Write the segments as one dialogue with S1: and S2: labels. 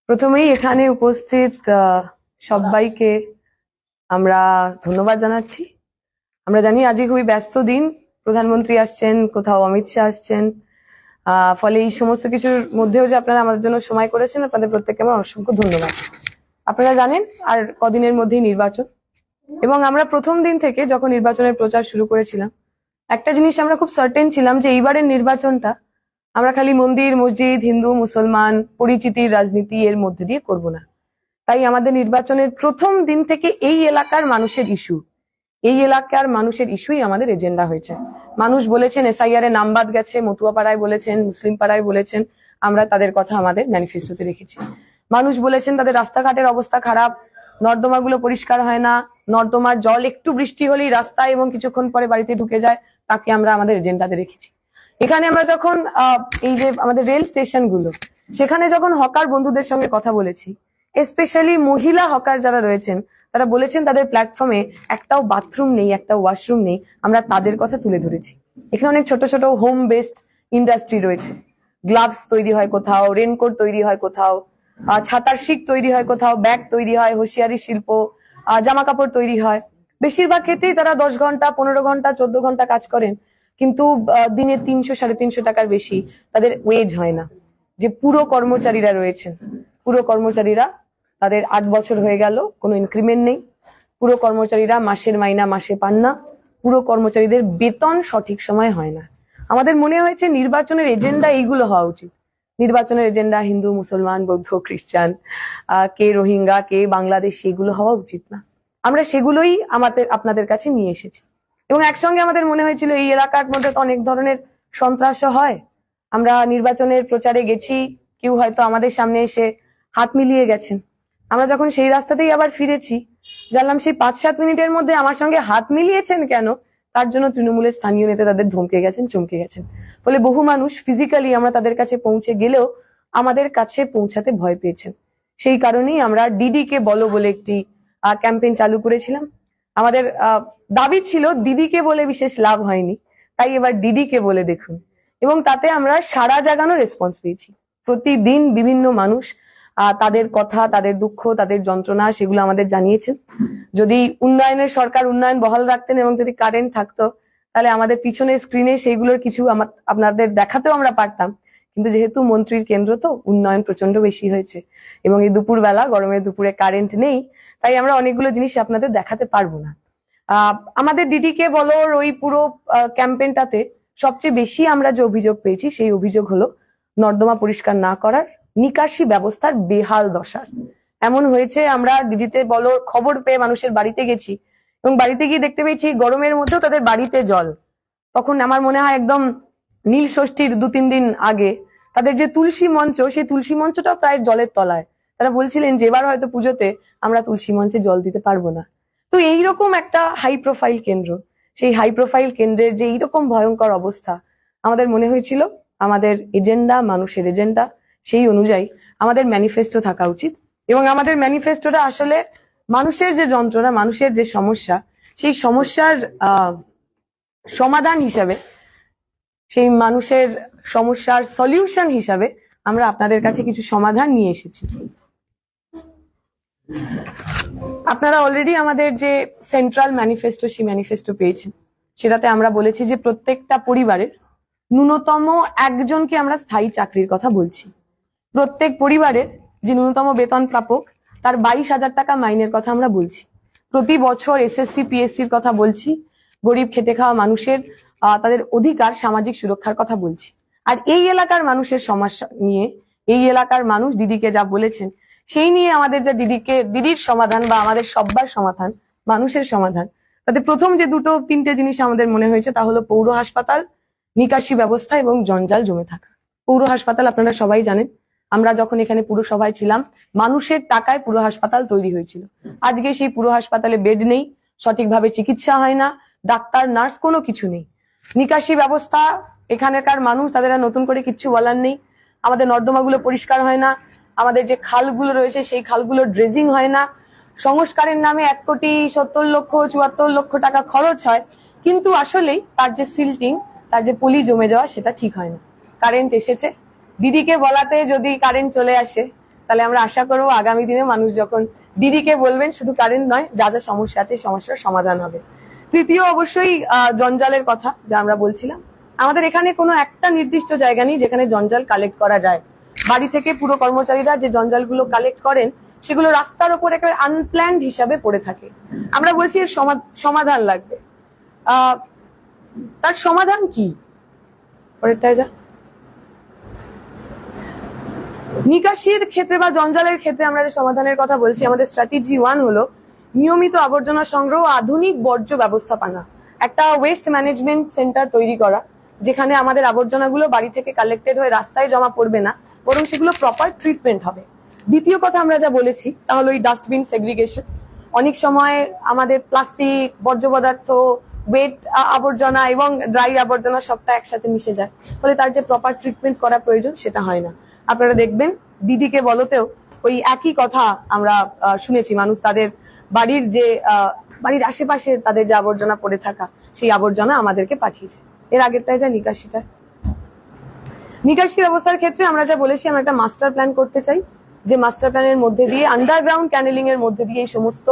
S1: প্রথমেই এখানে উপস্থিত সবাইকে আমরা ধন্যবাদ জানাচ্ছি। আমরা জানি আজকে খুবই ব্যস্ত দিন, প্রধানমন্ত্রী আসছেন, কোথাও অমিত শাহ আসছেন, ফলে এই সমস্ত কিছুর মধ্যেও যে আপনারা আমাদের জন্য সময় করেছেন, আপনাদের প্রত্যেককে আমার অসংখ্য ধন্যবাদ। আপনারা জানেন আর কদিনের মধ্যেই নির্বাচন, এবং আমরা প্রথম দিন থেকে যখন নির্বাচনের প্রচার শুরু করেছিলাম একটা জিনিস আমরা খুব সার্টেন ছিলাম যে এইবারের নির্বাচনটা আমরা খালি মন্দির মসজিদ হিন্দু মুসলমান পরিচিতির রাজনীতি এর মধ্যে দিয়ে করব না। তাই আমাদের নির্বাচনের প্রথম দিন থেকে এই এলাকার মানুষের ইস্যুই আমাদের এজেন্ডা হয়েছে। মানুষ বলেছেন এসআইআর এ নাম বাদ গেছে, মতুয়া পাড়ায় বলেছেন, মুসলিম পাড়ায় বলেছেন, আমরা তাদের কথা আমাদের ম্যানিফেস্টোতে রেখেছি। মানুষ বলেছেন তাদের রাস্তাঘাটের অবস্থা খারাপ, নর্দমাগুলো পরিষ্কার হয় না, নর্দমার জল একটু বৃষ্টি হলেই রাস্তায় এবং কিছুক্ষণ পরে বাড়িতে ঢুকে যায়, তাকে আমরা আমাদের এজেন্ডাতে রেখেছি। এখানে আমরা যখন এই যে আমাদের রেল স্টেশন গুলো, সেখানে যখন হকার বন্ধুদের সঙ্গে কথা বলেছি, স্পেশালি মহিলা হকার যারা রয়েছেন তারা বলেছেন তাদের প্ল্যাটফর্মে একটাও বাথরুম নেই, একটাও ওয়াশরুম নেই, আমরা তাদের কথা তুলে ধরেছি। এখানে অনেক ছোট ছোট হোম বেসড ইন্ডাস্ট্রি রয়েছে, গ্লাভস তৈরি হয় কোথাও, রেনকোট তৈরি হয় কোথাও, ছাতার শিক তৈরি হয় কোথাও, ব্যাগ তৈরি হয়, হোশিয়ারি শিল্প, জামা কাপড় তৈরি হয়। বেশিরভাগ ক্ষেত্রেই তারা 10 ঘন্টা 15 ঘন্টা 14 ঘন্টা কাজ করেন, কিন্তু দিনে 300-350 টাকার বেশি তাদের ওয়েজ হয় না। যে পুরো কর্মচারীরা রয়েছেন, পুরো কর্মচারীরা তাদের 8 বছর হয়ে গেল, কোনো ইনক্রিমেন্ট নেই, পুরো কর্মচারীরা মাসের মাইনা মাসে পান না, পুরো কর্মচারীদের বেতন সঠিক সময় হয় না। আমাদের মনে হয়েছে নির্বাচনের এজেন্ডা এইগুলো হওয়া উচিত। নির্বাচনের এজেন্ডা হিন্দু মুসলমান বৌদ্ধ খ্রিস্টান, কে রোহিঙ্গা কে বাংলাদেশ, এগুলো হওয়া উচিত না। আমরা সেগুলোই আপনাদের কাছে নিয়ে এসেছি। এবং একসঙ্গে আমাদের মনে হয়েছিল এই এলাকার মধ্যে তো অনেক ধরনের সন্ত্রাসও হয়। আমরা নির্বাচনের প্রচারে গেছি, কেউ হয়তো আমাদের সামনে এসে হাত মিলিয়ে গেছেন। আমরা যখন সেই রাস্তাতেই আবার ফিরেছি, জানলাম সেই 5-7 মিনিটের মধ্যে আমার সঙ্গে হাত মিলিয়েছেন কেন, তার জন্য তৃণমূলের স্থানীয় নেতা তাদের ধমকে গেছেন, চমকে গেছেন। ফলে বহু মানুষ ফিজিক্যালি আমরা তাদের কাছে পৌঁছে গেলেও আমাদের কাছে পৌঁছাতে ভয় পেয়েছেন। সেই কারণেই আমরা দিদিকে বলো বলে একটি ক্যাম্পেইন চালু করেছিলাম। আমাদের দাবি ছিল দিদিকে বলে বিশেষ লাভ হয়নি, তাই এবার দিদিকে বলে দেখুন, এবং তাতে আমরা সারা জাগানো রেসপন্স পেয়েছি। প্রতিদিন বিভিন্ন মানুষ তাদের কথা, তাদের দুঃখ, তাদের যন্ত্রণা, সেগুলো আমাদের জানিয়েছেন। যদি উন্নয়নের সরকার উন্নয়ন বহাল রাখতেন এবং যদি কারেন্ট থাকতো, তাহলে আমাদের পিছনের স্ক্রিনে সেইগুলোর কিছু আপনাদের দেখাতেও আমরা পারতাম। কিন্তু যেহেতু মন্ত্রীর কেন্দ্র, তো উন্নয়ন প্রচন্ড বেশি হয়েছে, এবং এই দুপুরবেলা গরমের দুপুরে কারেন্ট নেই, তাই আমরা অনেকগুলো জিনিস আপনাদের দেখাতে পারবো না। আমাদের দিদিকে বলো ওই পুরো ক্যাম্পেইনটাতে সবচেয়ে বেশি আমরা যে অভিযোগ পেয়েছি, সেই অভিযোগ হলো নর্দমা পরিষ্কার না করার, নিকাশি ব্যবস্থার বেহাল দশার। এমন হয়েছে আমরা দিদিতে বলো খবর পেয়ে মানুষের বাড়িতে গেছি, এবং বাড়িতে গিয়ে দেখতে পেয়েছি গরমের মধ্যেও তাদের বাড়িতে জল। তখন আমার মনে হয় একদম নীল ষষ্ঠীর 2-3 দিন আগে তাদের যে তুলসী মঞ্চ, সেই তুলসী মঞ্চটা প্রায় জলের তলায়। তারা বলছিলেন যে এবার হয়তো পুজোতে আমরা তুলসী মঞ্চে জল দিতে পারবো না। তো এইরকম একটা হাই প্রোফাইল কেন্দ্র, সেই হাই প্রোফাইল কেন্দ্রের যে এইরকম ভয়ঙ্কর অবস্থা, আমাদের মনে হয়েছিল আমাদের এজেন্ডা, মানুষের এজেন্ডা, সেই অনুযায়ী আমাদের ম্যানিফেস্টো থাকা উচিত। এবং আমাদের ম্যানিফেস্টোটা আসলে মানুষের যে যন্ত্রণা, মানুষের যে সমস্যা, সেই সমস্যার সমাধান হিসাবে, সেই মানুষের সমস্যার সলিউশন হিসাবে আমরা আপনাদের কাছে কিছু সমাধান নিয়ে এসেছি। আপনারা অলরেডি আমাদের যে সেন্ট্রাল ম্যানিফেস্টো, সেই ম্যানিফেস্টো পেয়েছেন। সেটাতে আমরা বলেছি যে প্রত্যেকটা পরিবারের ন্যূনতম একজনকে আমরা স্থায়ী চাকরির কথা বলছি। প্রত্যেক পরিবারের যে ন্যূনতম বেতন প্রাপক, তার 22,000 টাকা মাইনের কথা আমরা বলছি। প্রতি বছর এসএসসি পিএসসির কথা বলছি। গরিব খেটে খাওয়া মানুষের তাদের অধিকার, সামাজিক সুরক্ষার কথা বলছি। আর এই এলাকার মানুষের সমস্যা নিয়ে এই এলাকার মানুষ দিদিকে যা বলেছেন, সেই নিয়ে আমাদের যা দিদির সমাধান বা আমাদের সব্বার সমাধান, মানুষের সমাধান, তাতে প্রথম যে 2-3টে জিনিস আমাদের মনে হয়েছে, তা হলো পৌর হাসপাতাল, নিকাশি ব্যবস্থা এবং জঞ্জাল জমে থাকা। পৌর হাসপাতাল আপনারা সবাই জানেন, আমরা যখন এখানে পুরসভায় ছিলাম, মানুষের টাকায় পুরো হাসপাতাল তৈরি হয়েছিল। আজকে সেই পুরো হাসপাতালে বেড নেই, সঠিকভাবে চিকিৎসা হয় না, ডাক্তার নার্স কোনো কিছু নেই। নিকাশি ব্যবস্থা, এখানকার মানুষ, তাদের নতুন করে কিচ্ছু বলার নেই। আমাদের নর্দমাগুলো পরিষ্কার হয় না, আমাদের যে খালগুলো রয়েছে সেই খালগুলো ড্রেজিং হয় না। সংস্কারের নামে 1,70,74,00,000 টাকা খরচ হয়, কিন্তু আসলেই তার যে সিল্টিং, তার যে পলি জমে যাওয়া, সেটা ঠিক হয় না। কারেন্ট এসেছে, দিদিকে বলাতে যদি কারেন্ট চলে আসে, তাহলে আমরা আশা করবো আগামী দিনে মানুষ যখন দিদিকে বলবেন শুধু কারেন্ট নয়, যা যা সমস্যা আছে সমস্যার সমাধান হবে। তৃতীয় অবশ্যই জঞ্জালের কথা, যা আমরা বলছিলাম। আমাদের এখানে কোনো একটা নির্দিষ্ট জায়গা নেই যেখানে জঞ্জাল কালেক্ট করা যায়। বাড়ি থেকে পুরো কর্মচারীরা যে জঞ্জালগুলো কালেক্ট করেন সেগুলো রাস্তার ওপর একেবারে আনপ্ল্যান্ড হিসাবে পড়ে থাকে। আমরা বলছি এর সমাধান লাগবে। তার সমাধান কি? পরেরটায় যা। নিকাশির ক্ষেত্রে বা জঞ্জালের ক্ষেত্রে আমরা যে সমাধানের কথা বলছি, আমাদের স্ট্র্যাটেজি 1 হলো নিয়মিত আবর্জনা সংগ্রহ, আধুনিক বর্জ্য ব্যবস্থাপনা। একটা ওয়েস্ট ম্যানেজমেন্ট সেন্টার তৈরি করা, যেখানে আমাদের আবর্জনাগুলো বাড়ি থেকে কালেক্টেড হয়ে রাস্তায় জমা পড়বে না, বরং সেগুলো প্রপার ট্রিটমেন্ট হবে। দ্বিতীয় কথা আমরা যা বলেছি তা হলো এই ডাস্টবিন সেগ্রিগেশন। অনেক সময় আমাদের প্লাস্টিক, বর্জ্য পদার্থ, ওয়েট আবর্জনা এবং ড্রাই আবর্জনা সবটা একসাথে মিশে যায়, ফলে তার যে প্রপার ট্রিটমেন্ট করা প্রয়োজন সেটা হয় না। আপনারা দেখবেন দিদিকে বলতেও ওই একই কথা আমরা শুনেছি। মানুষ তাদের বাড়ির যে বাড়ির আশেপাশে তাদের যে আবর্জনা পড়ে থাকা, সেই আবর্জনা আমাদেরকে পাঠিয়েছে। এর আগেরটাই যা নিকাশিটা, নিকাশি ব্যবস্থার ক্ষেত্রে আমরা যা বলেছি, আমরা একটা মাস্টার প্ল্যান করতে চাই, যে মাস্টার প্ল্যানের মধ্যে দিয়ে আন্ডারগ্রাউন্ড ক্যানেলিং এর মধ্যে দিয়ে এই সমস্ত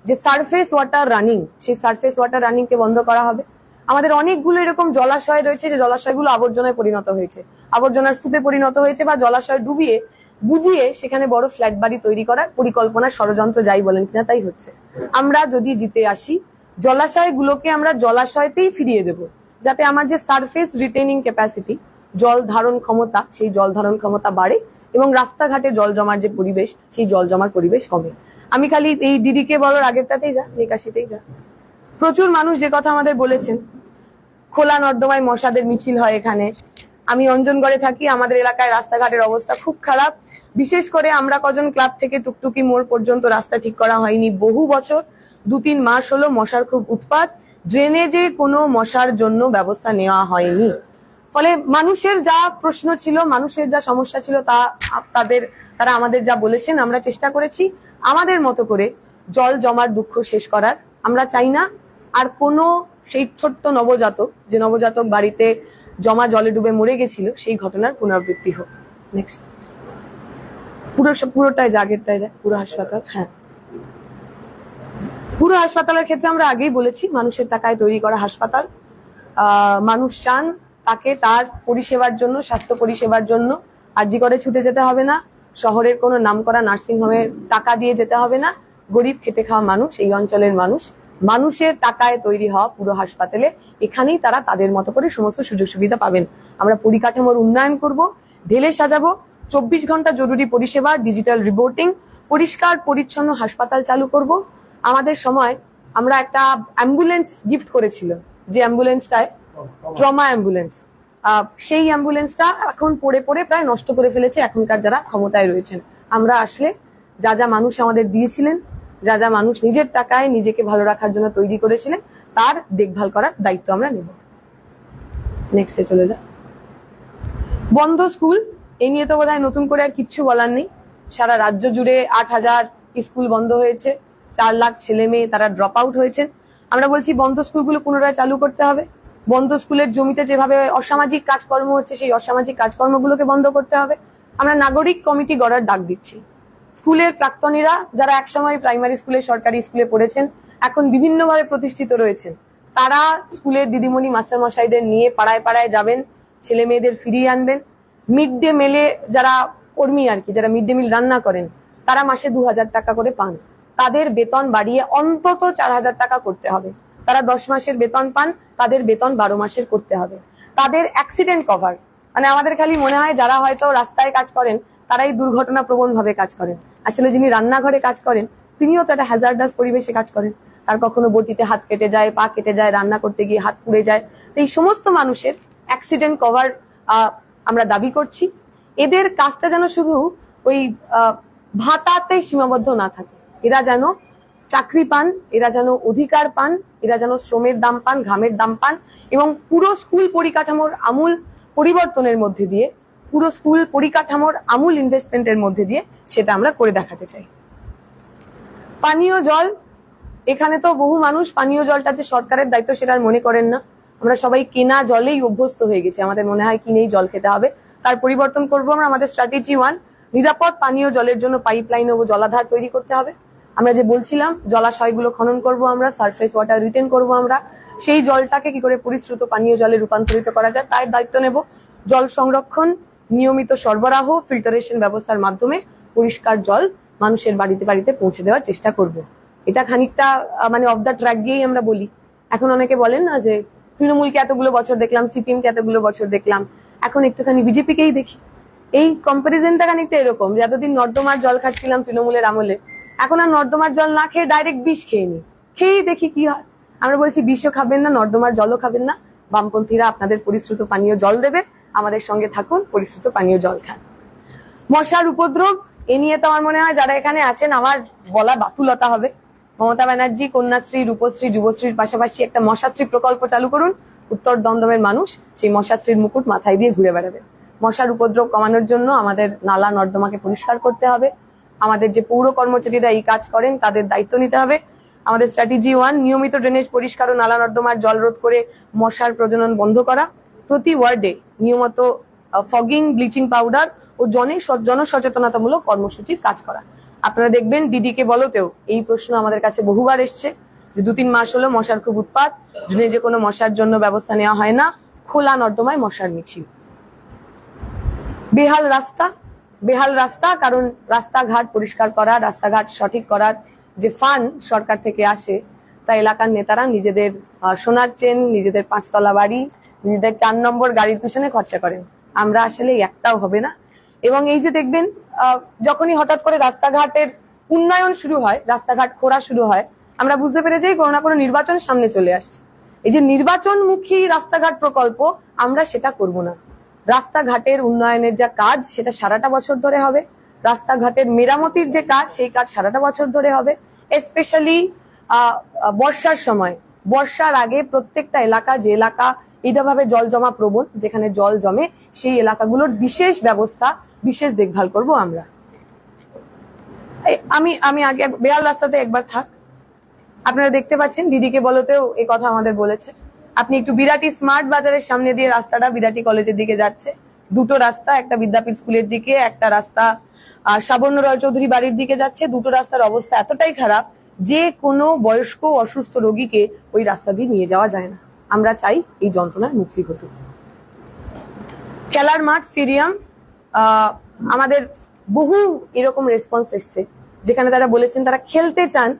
S1: যে সারফেস ওয়াটার রানিং, সেই সারফেস ওয়াটার রানিং কে বন্ধ করা হবে। আমাদের অনেকগুলো এরকম জলাশয় রয়েছে যে জলাশয়গুলো আবর্জনায় পরিণত হয়েছে, আবর্জনার স্তূপে পরিণত হয়েছে, বা জলাশয় ডুবিয়ে বুঝিয়ে সেখানে বড় ফ্ল্যাট বাড়ি তৈরি করার পরিকল্পনা, ষড়যন্ত্র যাই বলেন কিনা তাই হচ্ছে। আমরা যদি জিতে আসি, জলাশয়গুলোকে আমরা জলাশয়তেই ফিরিয়ে দেব, যাতে আমার যে সারফেস রিটেনিং ক্যাপাসিটি, জল ধারণ ক্ষমতা, সেই জল ধারণ ক্ষমতা বাড়ে এবং রাস্তাঘাটে জল জমার যে পরিবেশ, সেই জল জমার পরিবেশ কমে। আমি খালি এই দিদিকে বলার আগেরটাতেই যা, নিকাশিতেই যা, প্রচুর মানুষ যে কথা আমাদের বলেছেন, খোলা নর্দমায় মশাদের মিছিল হয় এখানে। আমি অঞ্জনগড়ে থাকি, আমাদের এলাকায় রাস্তাঘাটের অবস্থা খুব খারাপ। বিশেষ করে আমরা কজন ক্লাব থেকে টুকটুকি মোড় পর্যন্ত রাস্তা ঠিক করা হয়নি বহু বছর, 2-3 মাস হলো মশার খুব উৎপাত। ড্রেনেজে কোনো মশার জন্য ব্যবস্থা নেওয়া হয়নি, ফলে মানুষের যা প্রশ্ন ছিল, মানুষের যা সমস্যা ছিল, তারা আমাদের যা বলেছেন আমরা চেষ্টা করেছি আমাদের মতো করে জল জমার দুঃখ শেষ করার। আমরা চাই না আর কোনো সেই ছোট্ট নবজাতক, যে নবজাতক বাড়িতে জমা জলে ডুবে মরে গেছিল, সেই ঘটনার পুনরাবৃত্তি হোক। নেক্সট, পুরোটাই আগেরটাই যায়, পুরো হাসপাতাল। হ্যাঁ, পুরো হাসপাতালের ক্ষেত্রে আমরা আগেই বলেছি, মানুষের টাকায় তৈরি করা হাসপাতাল। মানুষ চান তাকে তার পরিষেবার জন্য, স্বাস্থ্য পরিষেবার জন্য আরজি করে ছুটে যেতে হবে না, শহরের কোনো নামকরা নার্সিং হোমে টাকা দিয়ে যেতে হবে না। গরিব খেটে খাওয়া মানুষ, এই অঞ্চলের মানুষ, মানুষের টাকায় তৈরি হওয়া পুরো হাসপাতালে, এখানেই তারা তাদের মতো করে সমস্ত সুযোগ সুবিধা পাবেন। আমরা পরিকাঠামোর উন্নয়ন করব, ঢেলে সাজাবো, 24 ঘন্টা জরুরি পরিষেবা, ডিজিটাল রিপোর্টিং, পরিষ্কার পরিচ্ছন্ন হাসপাতাল চালু করব। আমাদের সময় আমরা একটা অ্যাম্বুলেন্স গিফট করেছিল, যে অ্যাম্বুলেন্সটায় ট্রমা অ্যাম্বুলেন্স, সেই অ্যাম্বুলেন্সটা এখন পড়ে পড়ে প্রায় নষ্ট করে ফেলেছে এখনকার যারা ক্ষমতায় রয়েছেন। আমরা আসলে যা যা মানুষ আমাদের দিয়েছিলেন, যা যা মানুষ নিজের টাকায় নিজেকে ভালো রাখার জন্য তৈরি করেছিলেন, তার দেখভাল করার দায়িত্ব আমরা নেব। নেক্সটে চলে যা। বন্ধ স্কুল, এই নিয়ে তো বোধহয় নতুন করে আর কিচ্ছু বলার নেই। সারা রাজ্য জুড়ে 8,000 স্কুল বন্ধ হয়েছে, 4 লাখ ছেলে মেয়ে তারা ড্রপ আউট হয়েছেন। আমরা বলছি বন্ধ স্কুলগুলো পুনরায় চালু করতে হবে। বন্ধ স্কুলের জমিতে যেভাবে অসামাজিক কাজকর্ম হচ্ছে, সেই অসামাজিক কাজকর্মগুলোকে বন্ধ করতে হবে। আমরা নাগরিক কমিটি গড়ার ডাক দিচ্ছি। স্কুলের প্রাক্তনীরা যারা একসময় প্রাইমারি স্কুলে, সরকারি স্কুলে পড়েছেন, এখন বিভিন্নভাবে প্রতিষ্ঠিত রয়েছেন, তারা স্কুলের দিদিমণি মাস্টারমশাইদের নিয়ে পাড়ায় পাড়ায় যাবেন, ছেলে মেয়েদের ফিরিয়ে আনবেন। মিড ডে মিলে যারা কর্মী আর কি, যারা মিড ডে মিল রান্না করেন, তারা মাসে 2,000 টাকা করে পান, তাদের বেতন বাড়িয়ে অন্তত 4,000 টাকা করতে হবে। তারা 10 মাসের বেতন পান, তাদের বেতন 12 মাসের করতে হবে। তাদের অ্যাক্সিডেন্ট কভার, মানে আমাদের খালি মনে হয় যারা হয়তো রাস্তায় কাজ করেন তারাই দুর্ঘটনা প্রবণ ভাবে কাজ করেন, আসলে যিনি রান্নাঘরে কাজ করেন তিনিও তো একটা হ্যাজার্ডাস পরিবেশে কাজ করেন। তার কখনো বটিতে হাত কেটে যায়, পা কেটে যায়, রান্না করতে গিয়ে হাত পুড়ে যায়। তো এই সমস্ত মানুষের অ্যাক্সিডেন্ট কভার আমরা দাবি করছি। এদের কাজটা যেন শুধু ওই ভাতাতে সীমাবদ্ধ না থাকে, এরা যেন চাকরি পান, এরা যেন অধিকার পান, এরা যেন শ্রমের দাম পান, ঘামের দাম পান, এবং পুরো স্কুল পরিকাঠামোর আমূল পরিবর্তনের মধ্যে দিয়ে, পুরো স্কুল পরিকাঠামোর আমূল ইনভেস্টমেন্টের মধ্যে দিয়ে সেটা আমরা করে দেখাতে চাই। পানীয় জল, এখানে তো বহু মানুষ পানীয় জলটা যে সরকারের দায়িত্ব সেটা আর মনে করেন না। আমরা সবাই কেনা জলেই অভ্যস্ত হয়ে গেছি, আমাদের মনে হয় কিনেই জল খেতে হবে। তার পরিবর্তন করবো আমরা। আমাদের স্ট্র্যাটেজি 1, নিরাপদ পানীয় জলের জন্য পাইপলাইন ও জলাধার তৈরি করতে হবে। আমরা যে বলছিলাম জলাশয়গুলো খনন করব, আমরা সারফেস ওয়াটার রিটেন করব, আমরা সেই জলটাকে কি করে পরিশ্রুত পানীয় জলে রূপান্তরিত করা যায় তার দায়িত্ব নেব। জল সংরক্ষণ, নিয়মিত সরবরাহ, ফিল্টারেশন ব্যবস্থার মাধ্যমে পরিষ্কার জল মানুষের বাড়িতে বাড়িতে পৌঁছে দেওয়ার চেষ্টা করব। এটা খানিকটা মানে অফ দ্য ট্র্যাক গিয়েই আমরা বলি। এখন অনেকে বলেন না যে তৃণমূলকে এতগুলো বছর দেখলাম, সিপিএম কে এতগুলো বছর দেখলাম, এখন একটুখানি বিজেপিকেই দেখি। এই কম্পারিজনটা খানিকটা এরকম যে এতদিন নর্দমার জল খাচ্ছিলাম তৃণমূলের আমলে, এখন আর নর্দমার জল না খেয়ে ডাইরেক্ট বিষ খেয়ে নি, খেয়েই দেখি কি হয়। আমরা বলছি বিষও খাবেন না, নর্দমার জলও খাবেন না, বামপন্থীরা আপনাদের পরিশ্রুত পানীয় জল দেবে, আমাদের সঙ্গে থাকুন, পরিশ্রুত পানীয় জল খান। মশার উপদ্রব, এ নিয়ে তো আমার মনে হয় যারা এখানে আছেন আমার বলা বাতুলতা হবে। মমতা ব্যানার্জি কন্যাশ্রী, রূপশ্রী, যুবশ্রীর পাশাপাশি একটা মশাশ্রী প্রকল্প চালু করুন। উত্তর দমদমের মানুষ সেই মশাশ্রীর মুকুট মাথায় দিয়ে ঘুরে বেড়াবে। মশার উপদ্রব কমানোর জন্য আমাদের নালা নর্দমাকে পরিষ্কার করতে হবে। আমাদের যে পৌর কর্মচারীরা এই কাজ করেন তাদের দায়িত্ব নিতে হবে। আমাদের স্ট্র্যাটেজি 1, নিয়মিত ড্রেনেজ পরিষ্কার ও নালা নর্দমার জল রোধ করে মশার প্রজনন বন্ধ করা। প্রতি ওয়ার্ডে নিয়মিত ফগিং, ব্লিচিং পাউডার ও জনসচেতনতামূলক কর্মসূচির কাজ করা। আপনারা দেখবেন দিদিকে বলতেও এই প্রশ্ন আমাদের কাছে বহুবার এসছে যে 2-3 মাস হলো মশার খুব উৎপাত, যে কোনো মশার জন্য ব্যবস্থা নেওয়া হয় না, খোলা নর্দমায় মশার মিছিল। বেহাল রাস্তা, কারণ রাস্তাঘাট পরিষ্কার করা, রাস্তাঘাট সঠিক করার যে ফান্ড সরকার থেকে আসে তা এলাকার নেতারা নিজেদের সোনার চেন, নিজেদের 5 তলা বাড়ি, নিজেদের 4 নম্বর গাড়ির পিছনে খরচা করেন। আমরা আসলে একটাও হবে না। এবং এই যে দেখবেন যখনই হঠাৎ করে রাস্তাঘাটের উন্নয়ন শুরু হয়, রাস্তাঘাট খোঁড়া শুরু হয়, আমরা বুঝতে পেরে যাই কোনো না কোনো নির্বাচন সামনে চলে আসছে। এই যে নির্বাচনমুখী রাস্তাঘাট প্রকল্প, আমরা সেটা করব না। রাস্তাঘাটের উন্নয়নের যা কাজ সেটা সারাটা বছর ধরে হবে। রাস্তাঘাটের মেরামতির যে কাজ সেই কাজ সারাটা বছর ধরে হবে। স্পেশালি বর্ষার সময়, বর্ষার আগে প্রত্যেকটা এলাকা, যে এলাকা এইভাবে জল জমা প্রবণ, যেখানে জল জমে সেই এলাকাগুলোর বিশেষ ব্যবস্থা, বিশেষ দেখভাল করব আমরা। আমি আগে বেহাল রাস্তাতে একবার থাক, আপনারা দেখতে পাচ্ছেন দিদিকে বলতেও এই কথা আমাদের বলেছে। আপনি একটু বিরাটি স্মার্ট বাজারের সামনে দিয়ে রাস্তাটা বিরাটি কলেজের দিকে যাচ্ছে, দুটো রাস্তা, একটা বিদ্যাপীঠ স্কুলের দিকে, একটা রাস্তা সাবর্ণ রয় চৌধুরী বাড়ির দিকে যাচ্ছে। দুটো রাস্তার অবস্থা এতটাই খারাপ যে কোনো বয়স্ক অসুস্থ রোগীকে ওই রাস্তা দিয়ে নিয়ে যাওয়া যায় না। আমরা চাই এই যন্ত্রণার মুক্তি ঘটুক। খেলার মাঠ, স্টেডিয়াম, আমাদের বহু এরকম রেসপন্স এসছে যেখানে তারা বলেছেন তারা খেলতে চান,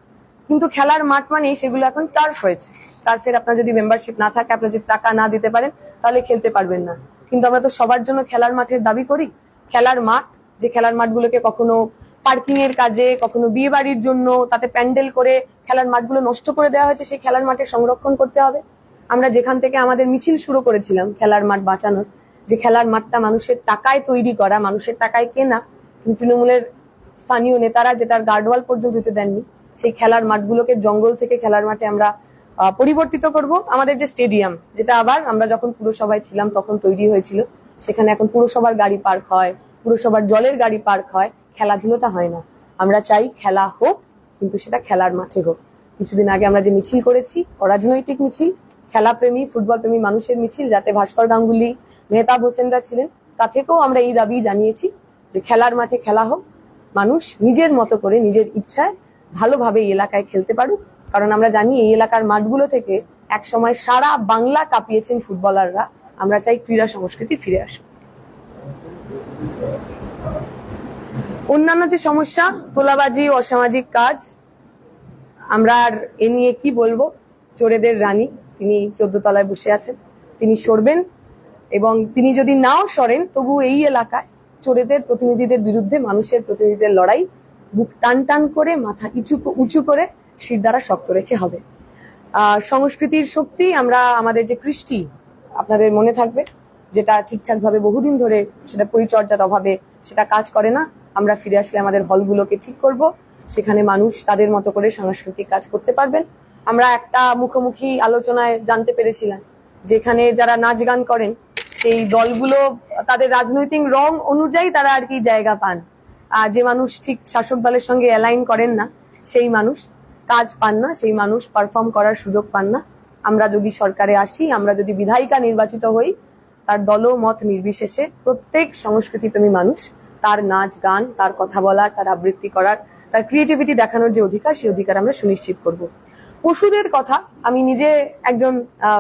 S1: কিন্তু খেলার মাঠ মানে সেগুলো এখন টার্ফ হয়েছে। টার্ফের আপনার যদি মেম্বারশিপ না থাকে, আপনার যদি টাকা না দিতে পারেন, তাহলে খেলতে পারবেন না। কিন্তু আমরা তো সবার জন্য খেলার মাঠের দাবি করি। খেলার মাঠ, যে খেলার মাঠগুলোকে কখনো পার্কিং এর কাজে, কখনো বিয়ে বাড়ির জন্য তাতে প্যান্ডেল করে খেলার মাঠগুলো নষ্ট করে দেওয়া হয়েছে, সেই খেলার মাঠে সংরক্ষণ করতে হবে। আমরা যেখান থেকে আমাদের মিছিল শুরু করেছিলাম খেলার মাঠ বাঁচানোর, যে খেলার মাঠটা মানুষের টাকায় তৈরি করা, মানুষের টাকায় কেনা, তৃণমূলের স্থানীয় নেতারা যেটার গার্ডওয়াল পর্যন্ত দিতে দেননি, সেই খেলার মাঠগুলোকে জঙ্গল থেকে খেলার মাঠে আমরা পরিবর্তিত করব। আমাদের যে স্টেডিয়াম, যেটা আবার আমরা যখন পুরসভায় ছিলাম তখন তৈরি হয়েছিল, সেখানে এখন পুরসভার গাড়ি পার্ক হয়, পুরসভার জলের গাড়ি পার্ক হয়, খেলাধুলোটা হয় না। আমরা চাই খেলা হোক, কিন্তু সেটা খেলার মাঠে হোক। কিছুদিন আগে আমরা যে মিছিল করেছি, অরাজনৈতিক মিছিল, খেলাপ্রেমী, ফুটবল প্রেমী মানুষের মিছিল, যাতে ভাস্কর গাঙ্গুলি, মেহতাব হোসেনরা ছিলেন, তা থেকেও আমরা এই দাবি জানিয়েছি যে খেলার মাঠে খেলা হোক, মানুষ নিজের মতো করে নিজের ইচ্ছায় ভালোভাবে এই এলাকায় খেলতে পারুক। কারণ আমরা জানি এই এলাকার মাঠগুলো থেকে একসময় সারা বাংলা কাঁপিয়েছেন ফুটবলাররা। আমরা চাই ক্রীড়া সংস্কৃতি ফিরে আসুক। অন্যান্য যে সমস্যা, তোলাবাজি, অসামাজিক কাজ, আমরা আর এ নিয়ে কি বলবো। চোরেদের রানী, তিনি 14 তলায় বসে আছেন, তিনি সরবেন, এবং তিনি যদি নাও সরেন তবু এই এলাকায় চোরেদের প্রতিনিধিদের বিরুদ্ধে মানুষের প্রতিনিধিদের লড়াই বুক টান টান করে, মাথা উঁচু করে, শির দ্বারা শক্ত রেখে হবে। সংস্কৃতির শক্তি, আমরা আমাদের যে কৃষ্টি আপনাদের মনে থাকবে, যেটা ঠিকঠাক ভাবে বহুদিন ধরে সেটা পরিচর্যার অভাবে সেটা কাজ করে না, আমরা ফিরে আসলে আমাদের হলগুলোকে ঠিক করব, সেখানে মানুষ তাদের মতো করে সাংস্কৃতিক কাজ করতে পারবেন। আমরা একটা মুখোমুখি আলোচনায় জানতে পেরেছিলাম যেখানে যারা নাচ গান করেন সেই দলগুলো তাদের রাজনৈতিক রং অনুযায়ী তারা আর কি জায়গা পান। আর যে মানুষ ঠিক শাসক দলের সঙ্গে অ্যালাইন করেন না, সেই মানুষ কাজ পান না, সেই মানুষ পারফর্ম করার সুযোগ পান না। আমরা যদি সরকারে আসি, আমরা যদি বিধায়িকা নির্বাচিত হই, তার দল মত নির্বিশেষে প্রত্যেক সংস্কৃতিপ্রেমী মানুষ তার নাচ গান, তার কথা বলার, তার আবৃত্তি করার, তার ক্রিয়েটিভিটি দেখানোর যে অধিকার, সেই অধিকার আমরা সুনিশ্চিত করব। পশুদের কথা, আমি নিজে একজন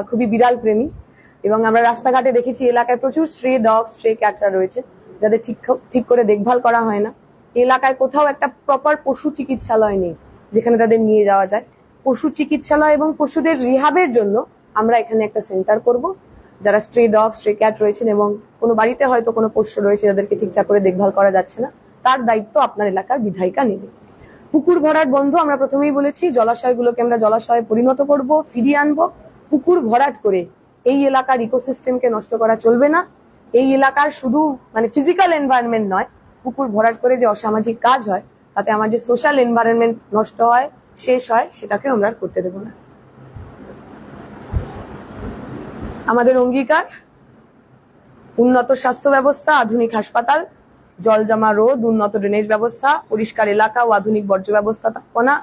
S1: খুবই বিড়াল প্রেমী, এবং আমরা রাস্তাঘাটে দেখেছি এলাকায় প্রচুর স্ট্রে ডগ, স্ট্রে ক্যাটরা রয়েছে যাদের ঠিক করে দেখভাল করা হয় না। এলাকায় কোথাও একটা প্রপার পশু চিকিৎসালয় নেই যেখানে তাদের নিয়ে যাওয়া যায়। পশু চিকিৎসালয় এবং পশুদের রিহাবের জন্য আমরা এখানে একটা সেন্টার করব। যারা স্ট্রে ডগ, স্ট্রে ক্যাট রয়েছেন এবং কোনো বাড়িতে হয়তো কোনো পোষ্য রয়েছে যাদেরকে ঠিকঠাক করে দেখভাল করা যাচ্ছে না, তার দায়িত্ব আপনার এলাকার বিধায়িকা নেবে। পুকুর ভরাট বন্ধ, আমরা প্রথমেই বলেছি, জলাশয়গুলোকে আমরা জলাশয়ে পরিণত করব, ফিরিয়ে আনবো। পুকুর ভরাট করে এই এলাকার ইকোসিস্টেমকে নষ্ট করা চলবে না। এই এলাকার শুধু ফিজিক্যাল এনভায়রনমেন্ট নয়, পুকুর ভরাট করে যে অসামাজিক কাজ হয় তাতে আমার যে সোশ্যাল এনভায়রনমেন্ট নষ্ট হয়, শেষ হয়, সেটাকে আমরা করতে দেব না। আমাদের অঙ্গীকার উন্নত স্বাস্থ্য ব্যবস্থা, আধুনিক হাসপাতাল, জলজমা রোধ, উন্নত ড্রেনেজ ব্যবস্থা, পরিষ্কার এলাকা ও আধুনিক বর্জ্য ব্যবস্থাপনা,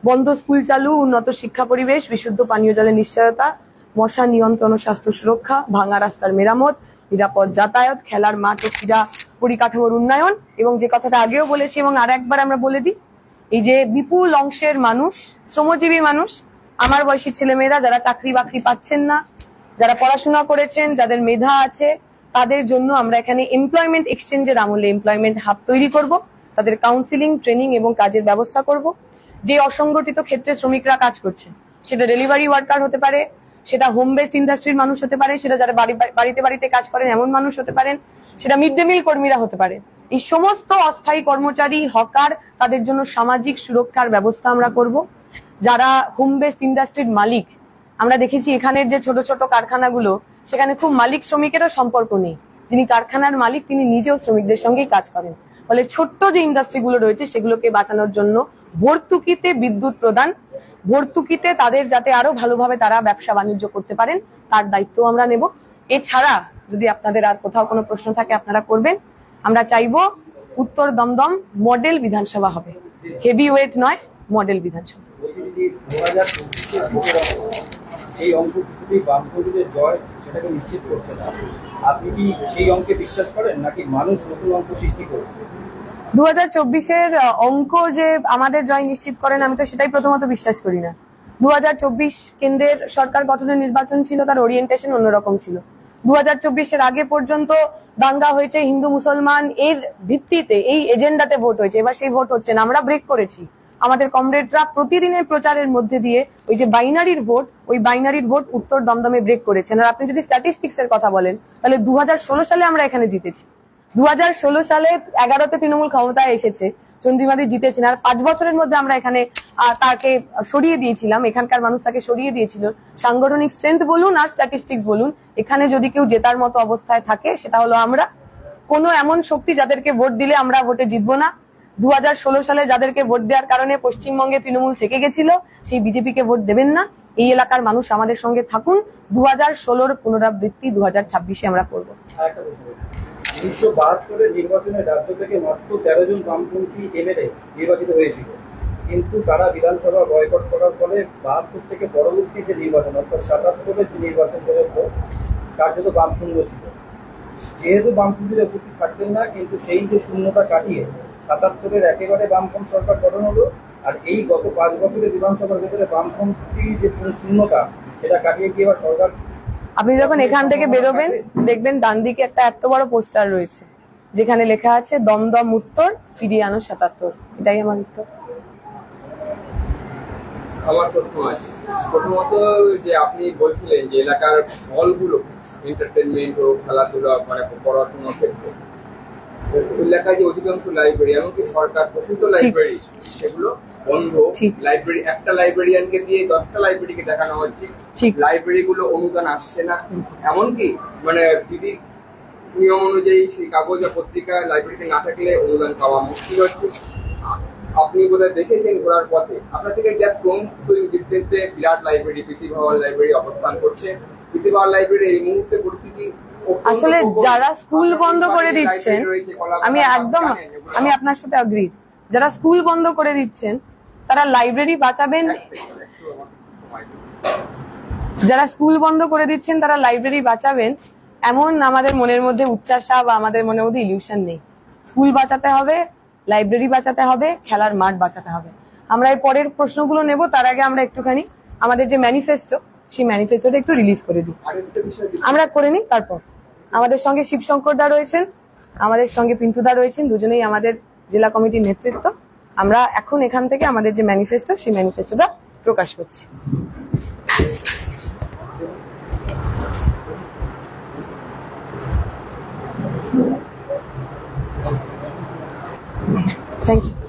S1: বন্ধ স্কুল চালু, উন্নত শিক্ষা পরিবেশ, বিশুদ্ধ পানীয় জলের নিশ্চয়তা, মশা নিয়ন্ত্রণ ও স্বাস্থ্য সুরক্ষা, ভাঙা রাস্তার মেরামত, নিরাপদ যাতায়াত, খেলার মাঠ ও ক্রীড়া পরিকাঠামোর উন্নয়ন। এবং যে কথাটা আগেও বলেছি এবং আর একবার আমরা বলে দিই, এই যে বিপুল অংশের মানুষ, শ্রমজীবী মানুষ, আমার বয়সী ছেলেমেয়েরা যারা চাকরি বাকরি পাচ্ছেন না, যারা পড়াশোনা করেছেন, যাদের মেধা আছে, তাদের জন্য আমরা এখানে এমপ্লয়মেন্ট এক্সচেঞ্জের আমলে এমপ্লয়মেন্ট হাব তৈরি করব। তাদের কাউন্সিলিং, ট্রেনিং এবং কাজের ব্যবস্থা করব। যে অসংগঠিত ক্ষেত্রে শ্রমিকরা কাজ করছে, সেটা ডেলিভারি ওয়ার্কার হতে পারে, সেটা হোম বেসড ইন্ডাস্ট্রির মানুষ হতে পারে, সেটা যারা বাড়িতে বাড়িতে কাজ করেন এমন মানুষ হতে পারেন, সেটা মিড ডে মিল কর্মীরা হতে পারে। এই সমস্ত অস্থায়ী কর্মচারী, হকার, তাদের জন্য সামাজিক সুরক্ষার ব্যবস্থা আমরা করব। যারা হোম বেসড ইন্ডাস্ট্রির মালিক, আমরা দেখেছি এখানের যে ছোট ছোট কারখানাগুলো, সেখানে খুব মালিক শ্রমিকেরও সম্পর্ক নেই। যিনি কারখানার মালিক তিনি নিজেও শ্রমিকদের সঙ্গেই কাজ করেন। ফলে ছোট্ট যে ইন্ডাস্ট্রিগুলো রয়েছে সেগুলোকে বাঁচানোর জন্য ভর্তুকিতে বিদ্যুৎ প্রদান, ভর্তুকিতে তাদের যাতে আরো ভালোভাবে তারা ব্যবসা বাণিজ্য করতে পারেন, তার দায়িত্ব আমরা নেব। এছাড়া যদি আপনাদের আর কোথাও কোনো প্রশ্ন থাকে আপনারা করবেন। আমরা চাইবো উত্তর দমদম মডেল বিধানসভা হবে, হেভি ওয়েট নয়, মডেল বিধানসভা।
S2: এই অঙ্ক কিছুতেই বামপন্থীদের জয় সেটাকে নিশ্চিত করছে না। আপনি কি সেই অঙ্কে বিশ্বাস করেন নাকি মানুষ নতুন অঙ্ক সৃষ্টি করবে?
S1: 2024-এর অঙ্ক যে আমাদের জয় নিশ্চিত করেন, আমি তো সেটাই প্রথমত বিশ্বাস করি না। 2024 কেন্দ্রের সরকার গঠনের নির্বাচন ছিল, তার ওরিয়েন্টেশন অন্যরকম ছিল। 2024-এর আগে পর্যন্ত দাঙ্গা হয়েছে, হিন্দু মুসলমান এর ভিত্তিতে, এই এজেন্ডাতে ভোট হয়েছে। এবার সেই ভোট হচ্ছে না, আমরা ব্রেক করেছি। আমাদের কমরেডরা প্রতিদিনের প্রচারের মধ্যে দিয়ে ওই যে বাইনারির ভোট, ওই বাইনারির ভোট উত্তর দমদমে ব্রেক করেছেন। আর আপনি যদি স্ট্যাটিস্টিক্স এর কথা বলেন, তাহলে 2016 সালে আমরা এখানে জিতেছি। 2016 সালে 11তে তৃণমূল ক্ষমতায় এসেছে, চন্দ্রিমাদি জিতেছেন। আর 5 বছরের মধ্যে আমরা এখানে তাকে সরিয়ে দিয়েছিলাম, এখানকার মানুষ তাকে সরিয়ে দিয়েছিল। সাংগঠনিক স্ট্রেংথ বলুন আর স্ট্যাটিস্টিক্স বলুন, এখানে যদি কেউ জেতার মতো অবস্থায় থাকে সেটা হলো আমরা। কোনো এমন শক্তি যাদেরকে ভোট দিলে আমরা ভোটে জিতবো না, 2016 সালে যাদেরকে ভোট দেওয়ার কারণে পশ্চিমবঙ্গে তৃণমূল থেকে গেছিল, সেই বিজেপিকে ভোট দেবেন না। এই এলাকার মানুষ আমাদের সঙ্গে থাকুন। 2016-র পুনরাবৃত্তি 2026-এ আমরা করবো।
S2: 1972-এর নির্বাচনে রাজ্য থেকে মাত্র 13 জন বামপন্থী এমএলএ নির্বাচিত হয়েছিল, কিন্তু তারা বিধানসভা বয়কট করার ফলে 72 থেকে পরবর্তী যে নির্বাচন অর্থাৎ 77-এর যে নির্বাচন পর্যন্ত কার্যত বাম শূন্য ছিল। যেহেতু বামপন্থীরা উপস্থিত থাকতেন না, কিন্তু সেই যে শূন্যতা কাটিয়ে 77-এর একেবারে বামপন্থী সরকার গঠন হলো। আর এই গত 5 বছরের বিধানসভার ভেতরে বামপন্থী যে শূন্যতা সেটা কাটিয়ে গিয়ে এবার সরকার।
S1: আপনি যখন এখান থেকে বেরোবেন দেখবেন ডান দিকে একটা এত বড় পোস্টার রয়েছে যেখানে লেখা আছে দমদম উত্তর, ফিরিয়ে আনো 77। এটাই আমার উত্তর।
S3: আমার প্রশ্ন আছে, প্রথমত যে আপনি বলছিলেন যে এলাকার হলগুলো এন্টারটেনমেন্ট হোক, খেলাধুলা, পড়াশোনার ক্ষেত্রে এলাকায় যে অধিকাংশ লাইব্রেরি, এমনকি সরকার ঘোষিত লাইব্রেরি, সেগুলো বন্ধ। লাইব্রেরি একটা লাইব্রেরিয়ানকে দিয়ে 10টা লাইব্রেরিকে দেখানো হচ্ছে। লাইব্রেরি গুলো অনুদান আসছে না, এমনকি বিধি নিয়ম অনুযায়ী সেই কাগজ বা পত্রিকা লাইব্রেরিতে না থাকলে অনুদান পাওয়া মুশকিল হচ্ছে। আপনি বোধহয় দেখেছেন ঘোরার পথে, আপনার থেকে জাস্ট ডিস্টেন্সে বিরাট লাইব্রেরি, পিসি ভাওয়াল লাইব্রেরি অবস্থান করছে। পিসি ভাওয়াল লাইব্রেরি এই মুহূর্তে পরিস্থিতি
S1: আসলে যারা স্কুল বন্ধ করে দিচ্ছেন, আমি আপনার সাথে অ্যাগ্রি, যারা স্কুল বন্ধ করে দিচ্ছেন তারা লাইব্রেরি বাঁচাবেন, যারা স্কুল বন্ধ করে দিচ্ছেন তারা লাইব্রেরি বাঁচাবেন এমন আমাদের মনের মধ্যে উচ্চাসা বা আমাদের মনের মধ্যে ইলিউশন নেই। স্কুল বাঁচাতে হবে, লাইব্রেরি বাঁচাতে হবে, খেলার মাঠ বাঁচাতে হবে। আমরা এই পরের প্রশ্নগুলো নেব, তার আগে আমরা একটুখানি আমাদের যে ম্যানিফেস্টো, সেই ম্যানিফেস্টোটা একটু রিলিজ করে দিই।
S3: আরেকটা বিষয়
S1: আমরা করে নিই, তারপর আমাদের সঙ্গে শিবশঙ্কর দা রয়েছেন, আমাদের সঙ্গে পিন্টু দা রয়েছেন, দুজনেই আমাদের জেলা কমিটির নেতৃত্ব। আমরা এখন এখান থেকে আমাদের যে ম্যানিফেস্টো, সেই ম্যানিফেস্টোটা প্রকাশ করছি। Thank you.